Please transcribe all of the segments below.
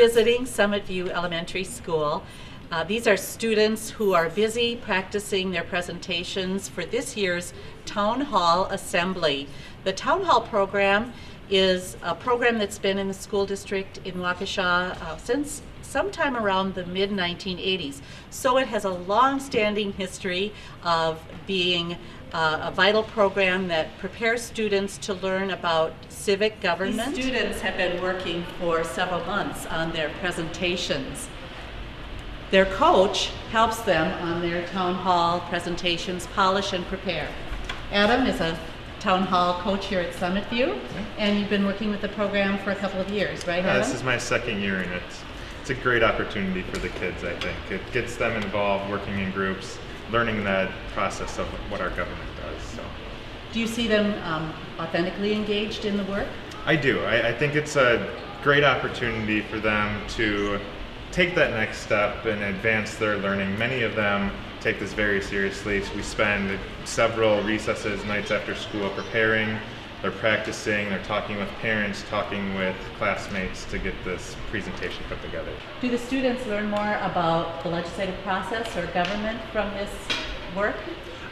visiting Summit View Elementary School. These are students who are busy practicing their presentations for this year's Town Hall Assembly. The Town Hall program is a program that's been in the school district in Waukesha since sometime around the mid-1980s. So it has a long-standing history of being a vital program that prepares students to learn about civic government. These students have been working for several months on their presentations. Their coach helps them on their town hall presentations, polish and prepare. Adam is a town hall coach here at Summit View, and you've been working with the program for a couple of years, right, Adam? This is my second year, and it's a great opportunity for the kids, I think. It gets them involved, working in groups, learning that process of what our government does. So, do you see them authentically engaged in the work? I do. I think it's a great opportunity for them to take that next step and advance their learning. Many of them take this very seriously. So we spend several recesses, nights after school preparing. They're practicing, they're talking with parents, talking with classmates to get this presentation put together. Do the students learn more about the legislative process or government from this work?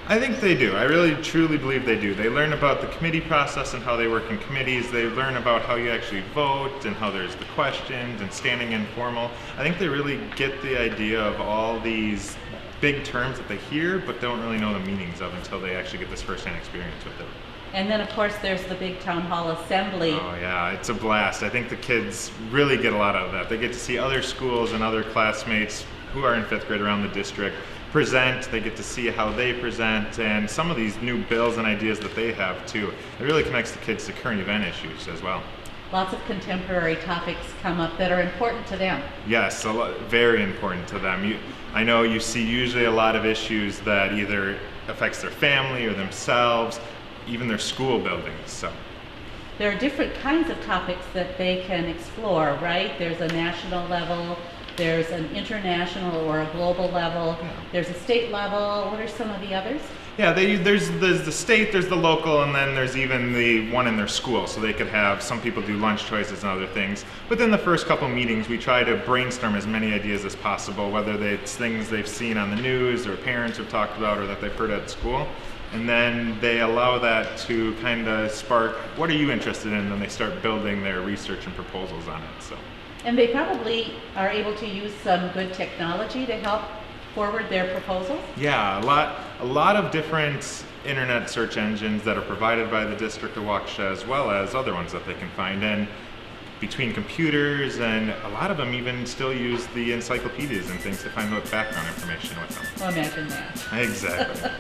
I think they do. I really truly believe they do. They learn about the committee process and how they work in committees. They learn about how you actually vote and how there's the questions and standing informal. I think they really get the idea of all these big terms that they hear but don't really know the meanings of until they actually get this first-hand experience with it. And then, of course, there's the big town hall assembly. Oh yeah, it's a blast. I think the kids really get a lot out of that. They get to see other schools and other classmates who are in 5th grade around the district present. They get to see how they present and some of these new bills and ideas that they have too. It really connects the kids to current event issues as well. Lots of contemporary topics come up that are important to them. Yes, very important to them. I know you see usually a lot of issues that either affects their family or themselves, even their school buildings. So there are different kinds of topics that they can explore, right? There's a national level, there's an international or a global level, there's a state level. What are some of the others? Yeah, there's the state, there's the local, and then there's even the one in their school. So they could have, some people do lunch choices and other things. Within the first couple meetings, we try to brainstorm as many ideas as possible, whether it's things they've seen on the news or parents have talked about or that they've heard at school. And then they allow that to kind of spark, what are you interested in? And then they start building their research and proposals on it. So. And they probably are able to use some good technology to help forward their proposals? Yeah, a lot of different internet search engines that are provided by the District of Waukesha, as well as other ones that they can find. And between computers, and a lot of them even still use the encyclopedias and things to find out background information with them. Well, imagine that. Exactly.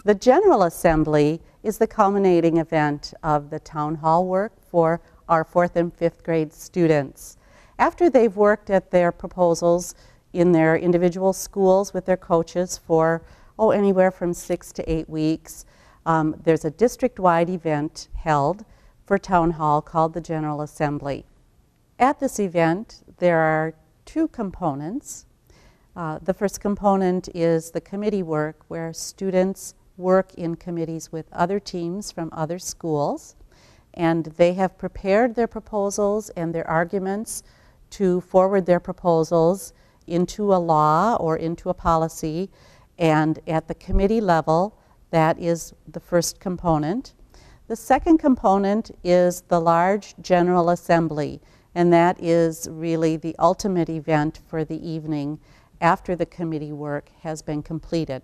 The General Assembly is the culminating event of the town hall work for our 4th and 5th grade students. After they've worked at their proposals in their individual schools with their coaches for, anywhere from 6 to 8 weeks, there's a district-wide event held for town hall called the General Assembly. At this event, there are 2 components. The first component is the committee work, where students work in committees with other teams from other schools, and they have prepared their proposals and their arguments to forward their proposals into a law or into a policy, and at the committee level, that is the first component. The second component is the large General Assembly, and that is really the ultimate event for the evening after the committee work has been completed.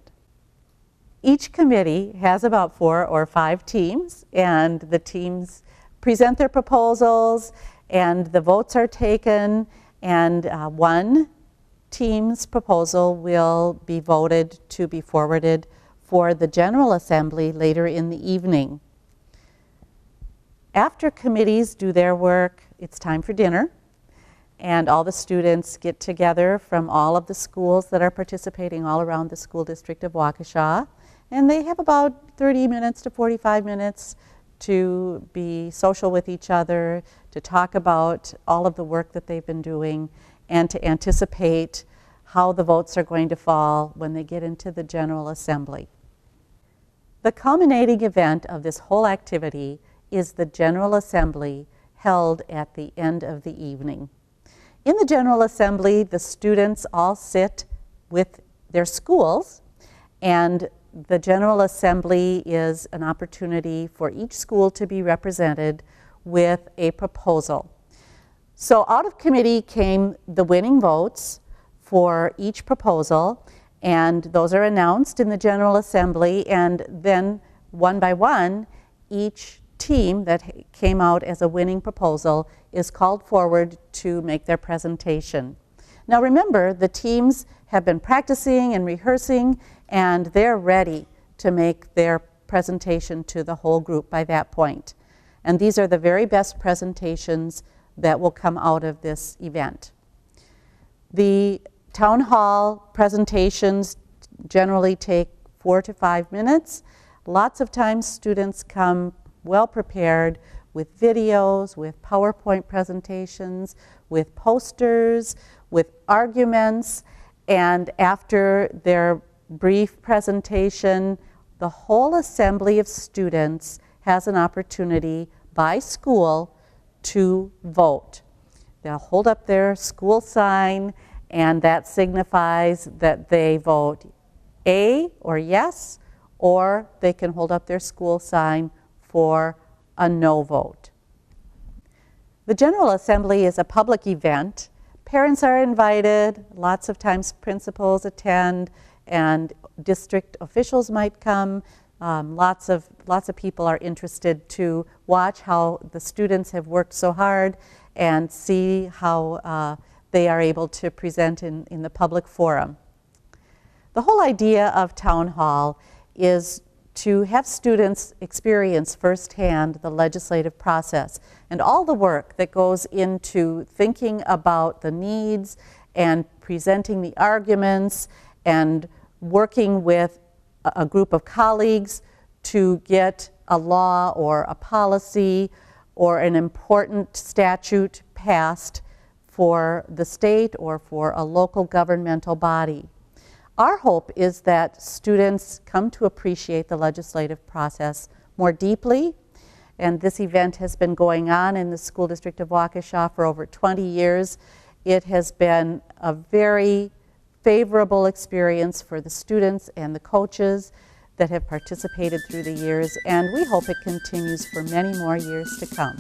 Each committee has about 4 or 5 teams, and the teams present their proposals, and the votes are taken, and one team's proposal will be voted to be forwarded for the General Assembly later in the evening. After committees do their work, it's time for dinner, and all the students get together from all of the schools that are participating all around the School District of Waukesha. And they have about 30 minutes to 45 minutes to be social with each other, to talk about all of the work that they've been doing, and to anticipate how the votes are going to fall when they get into the General Assembly. The culminating event of this whole activity is the General Assembly held at the end of the evening. In the General Assembly, the students all sit with their schools, and the General Assembly is an opportunity for each school to be represented with a proposal. So out of committee came the winning votes for each proposal, and those are announced in the General Assembly, and then one by one, each team that came out as a winning proposal is called forward to make their presentation. Now remember, the teams have been practicing and rehearsing, and they're ready to make their presentation to the whole group by that point. And these are the very best presentations that will come out of this event. The town hall presentations generally take 4 to 5 minutes. Lots of times students come well prepared with videos, with PowerPoint presentations, with posters, with arguments, and after their brief presentation, the whole assembly of students has an opportunity by school to vote. They'll hold up their school sign, and that signifies that they vote A or yes, or they can hold up their school sign for a no vote. The General Assembly is a public event. Parents are invited, lots of times principals attend, and district officials might come. Lots of people are interested to watch how the students have worked so hard and see how they are able to present in the public forum. The whole idea of Town Hall is to have students experience firsthand the legislative process and all the work that goes into thinking about the needs and presenting the arguments and working with a group of colleagues to get a law or a policy or an important statute passed for the state or for a local governmental body. Our hope is that students come to appreciate the legislative process more deeply, and this event has been going on in the School District of Waukesha for over 20 years. It has been a very favorable experience for the students and the coaches that have participated through the years, and we hope it continues for many more years to come.